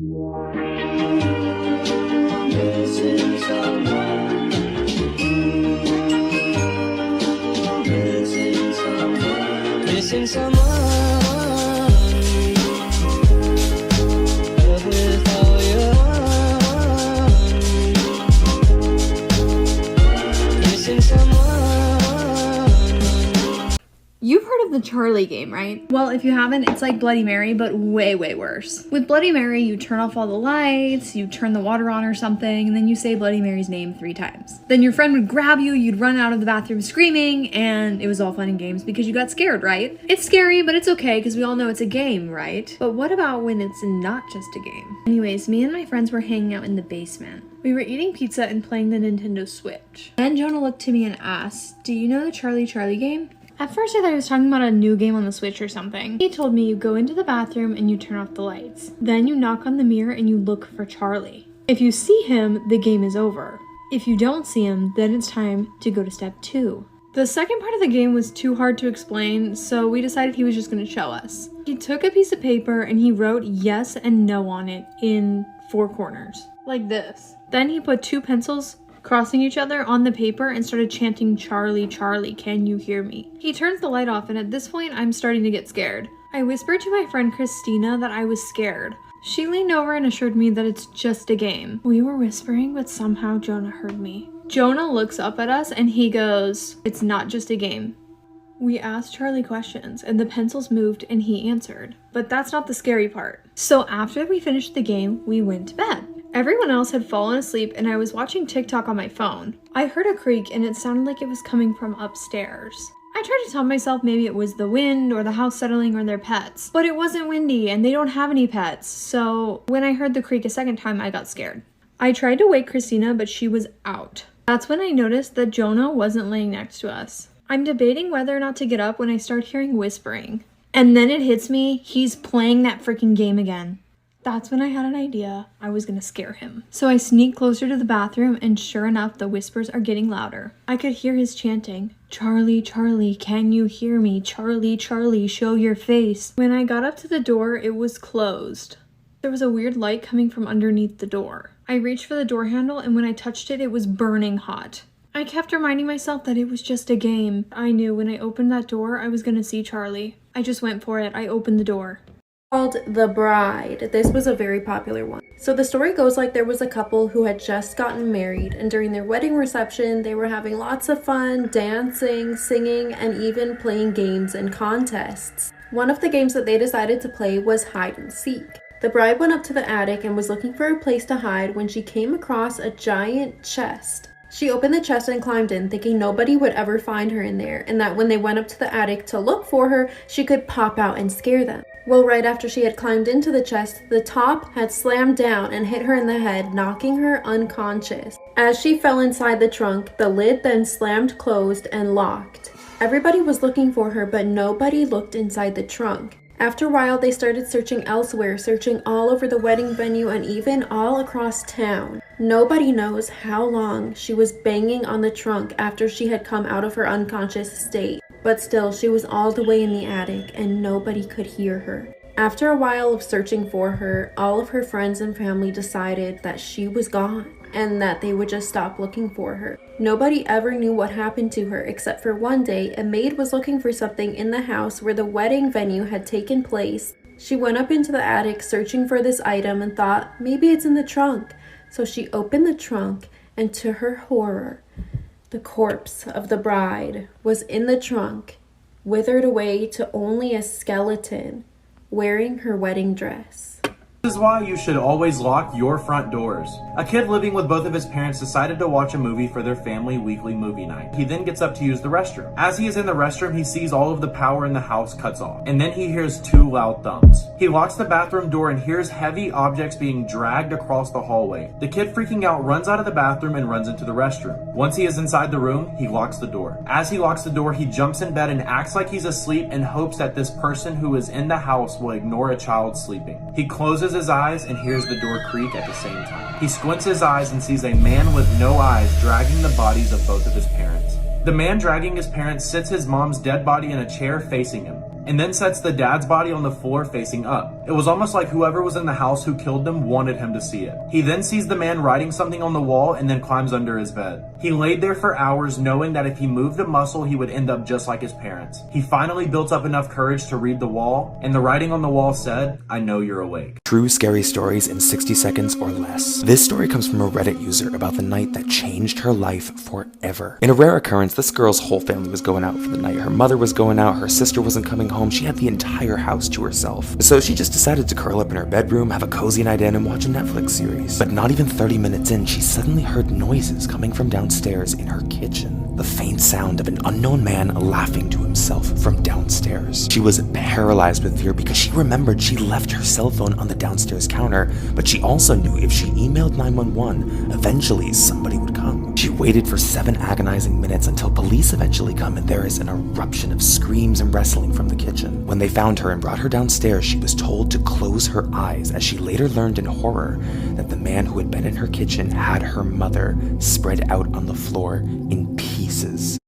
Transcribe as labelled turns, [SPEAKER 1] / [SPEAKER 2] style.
[SPEAKER 1] Missing someone. Missing someone. Missing someone. Love with all your heart. Missing someone.
[SPEAKER 2] You've heard of the Charlie game, right? Well, if you haven't, it's like Bloody Mary, but way, way worse. With Bloody Mary, you turn off all the lights, you turn the water on or something, and then you say Bloody Mary's name 3 times. Then your friend would grab you, you'd run out of the bathroom screaming, and it was all fun and games because you got scared, right? It's scary, but it's okay because we all know it's a game, right? But what about when it's not just a game? Anyways, me and my friends were hanging out in the basement. We were eating pizza and playing the Nintendo Switch. Then Jonah looked to me and asked, "Do you know the Charlie game?" At first I thought he was talking about a new game on the Switch or something. He told me you go into the bathroom and you turn off the lights. Then you knock on the mirror and you look for Charlie. If you see him, the game is over. If you don't see him, then it's time to go to step 2. The second part of the game was too hard to explain, so we decided he was just going to show us. He took a piece of paper and he wrote yes and no on it in 4 corners, like this. Then he put 2 pencils crossing each other on the paper and started chanting, "Charlie, Charlie, can you hear me?" He turns the light off and at this point I'm starting to get scared. I whispered to my friend Christina that I was scared. She leaned over and assured me that it's just a game. We were whispering, but somehow Jonah heard me. Jonah looks up at us and he goes, "It's not just a game." We asked Charlie questions and the pencils moved and he answered. But that's not the scary part. So after we finished the game, we went to bed. Everyone else had fallen asleep and I was watching TikTok on my phone. I heard a creak and it sounded like it was coming from upstairs. I tried to tell myself maybe it was the wind or the house settling or their pets, but it wasn't windy and they don't have any pets, so when I heard the creak a second time, I got scared. I tried to wake Christina, but she was out. That's when I noticed that Jonah wasn't laying next to us. I'm debating whether or not to get up when I start hearing whispering. And then it hits me, he's playing that freaking game again. That's when I had an idea. I was gonna scare him. So I sneaked closer to the bathroom and sure enough, the whispers are getting louder. I could hear his chanting, "Charlie, Charlie, can you hear me? Charlie, Charlie, show your face." When I got up to the door, it was closed. There was a weird light coming from underneath the door. I reached for the door handle and when I touched it, it was burning hot. I kept reminding myself that it was just a game. I knew when I opened that door, I was gonna see Charlie. I just went for it. I opened the door. Called The Bride. This was a very popular one. So the story goes like there was a couple who had just gotten married and during their wedding reception they were having lots of fun, dancing, singing, and even playing games and contests. One of the games that they decided to play was hide and seek. The bride went up to the attic and was looking for a place to hide when she came across a giant chest. She opened the chest and climbed in, thinking nobody would ever find her in there, and that when they went up to the attic to look for her, she could pop out and scare them. Well, right after she had climbed into the chest, the top had slammed down and hit her in the head, knocking her unconscious. As she fell inside the trunk, the lid then slammed closed and locked. Everybody was looking for her, but nobody looked inside the trunk. After a while, they started searching elsewhere, searching all over the wedding venue and even all across town. Nobody knows how long she was banging on the trunk after she had come out of her unconscious state. But still, she was all the way in the attic and nobody could hear her. After a while of searching for her, all of her friends and family decided that she was gone and that they would just stop looking for her. Nobody ever knew what happened to her except for one day, a maid was looking for something in the house where the wedding venue had taken place. She went up into the attic searching for this item and thought maybe it's in the trunk. So she opened the trunk and to her horror, the corpse of the bride was in the trunk, withered away to only a skeleton, wearing her wedding dress.
[SPEAKER 3] This is why you should always lock your front doors. A kid living with both of his parents decided to watch a movie for their family weekly movie night. He then gets up to use the restroom. As he is in the restroom, he sees all of the power in the house cuts off, and then he hears 2 loud thumps. He locks the bathroom door and hears heavy objects being dragged across the hallway. The kid, freaking out, runs out of the bathroom and runs into the restroom. Once he is inside the room, he locks the door. As he locks the door, he jumps in bed and acts like he's asleep in hopes that this person who is in the house will ignore a child sleeping. He closes his eyes and hears the door creak at the same time. He squints his eyes and sees a man with no eyes dragging the bodies of both of his parents. The man dragging his parents sits his mom's dead body in a chair facing him. and then sets the dad's body on the floor facing up. It was almost like whoever was in the house who killed them wanted him to see it. He then sees the man writing something on the wall and then climbs under his bed. He laid there for hours knowing that if he moved a muscle he would end up just like his parents. He finally built up enough courage to read the wall, and the writing on the wall said, "I know you're awake."
[SPEAKER 4] True scary stories in 60 seconds or less. This story comes from a Reddit user about the night that changed her life forever. In a rare occurrence, this girl's whole family was going out for the night. Her mother was going out, her sister wasn't coming home, she had the entire house to herself. So she just decided to curl up in her bedroom, have a cozy night in, and watch a Netflix series. But not even 30 minutes in, she suddenly heard noises coming from downstairs in her kitchen. The faint sound of an unknown man laughing to himself from downstairs. She was paralyzed with fear because she remembered she left her cell phone on the downstairs counter, but she also knew if she emailed 911, eventually somebody would come. She waited for 7 agonizing minutes until police eventually come, and there is an eruption of screams and wrestling from the kitchen. When they found her and brought her downstairs, she was told to close her eyes, as she later learned in horror that the man who had been in her kitchen had her mother spread out on the floor in pieces.